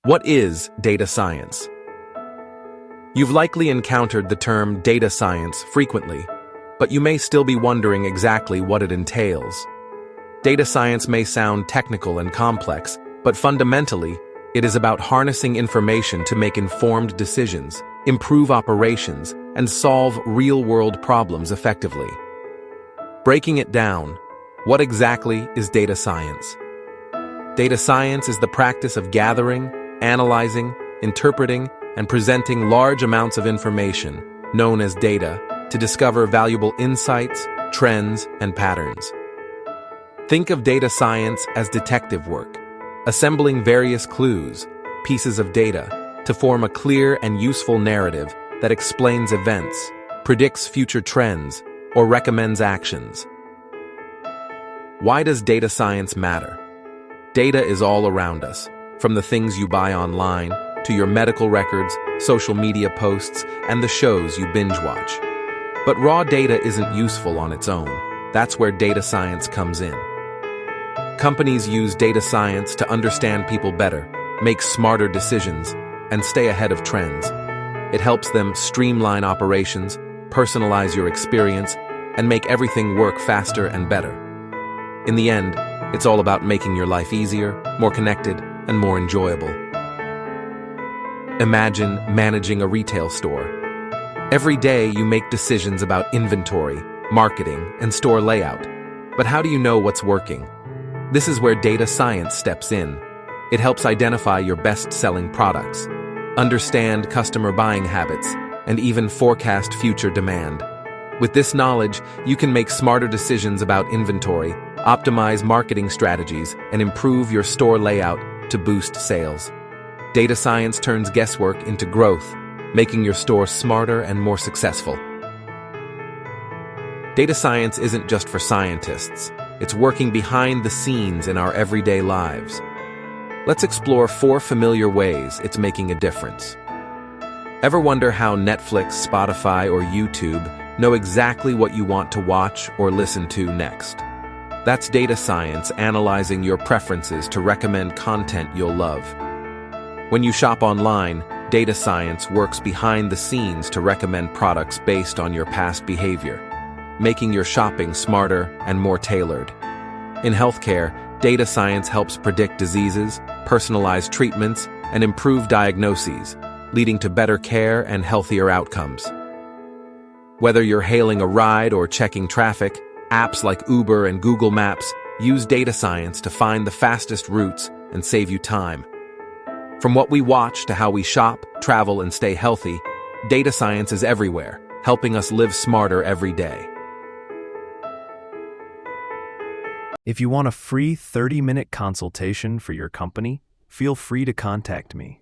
What is data science? You've likely encountered the term data science frequently, but you may still be wondering exactly what it entails. Data science may sound technical and complex, but fundamentally, it is about harnessing information to make informed decisions, improve operations, and solve real-world problems effectively. Breaking it down, what exactly is data science? Data science is the practice of gathering, analyzing, interpreting, and presenting large amounts of information, known as data, to discover valuable insights, trends, and patterns. Think of data science as detective work, assembling various clues, pieces of data, to form a clear and useful narrative that explains events, predicts future trends, or recommends actions. Why does data science matter? Data is all around us, from the things you buy online, to your medical records, social media posts, and the shows you binge watch. But raw data isn't useful on its own. That's where data science comes in. Companies use data science to understand people better, make smarter decisions, and stay ahead of trends. It helps them streamline operations, personalize your experience, and make everything work faster and better. In the end, it's all about making your life easier, more connected, and more enjoyable. Imagine managing a retail store. Every day you make decisions about inventory, marketing, and store layout. But how do you know what's working? This is where data science steps in. It helps identify your best-selling products, understand customer buying habits, and even forecast future demand. With this knowledge, you can make smarter decisions about inventory, optimize marketing strategies, and improve your store layout to boost sales. Data science turns guesswork into growth, making your store smarter and more successful. Data science isn't just for scientists. It's working behind the scenes in our everyday lives. Let's explore 4 familiar ways it's making a difference. Ever wonder how Netflix, Spotify, or YouTube know exactly what you want to watch or listen to next? That's data science analyzing your preferences to recommend content you'll love. When you shop online, data science works behind the scenes to recommend products based on your past behavior, making your shopping smarter and more tailored. In healthcare, data science helps predict diseases, personalize treatments, and improve diagnoses, leading to better care and healthier outcomes. Whether you're hailing a ride or checking traffic, apps like Uber and Google Maps use data science to find the fastest routes and save you time. From what we watch to how we shop, travel, and stay healthy, data science is everywhere, helping us live smarter every day. If you want a free 30-minute consultation for your company, feel free to contact me.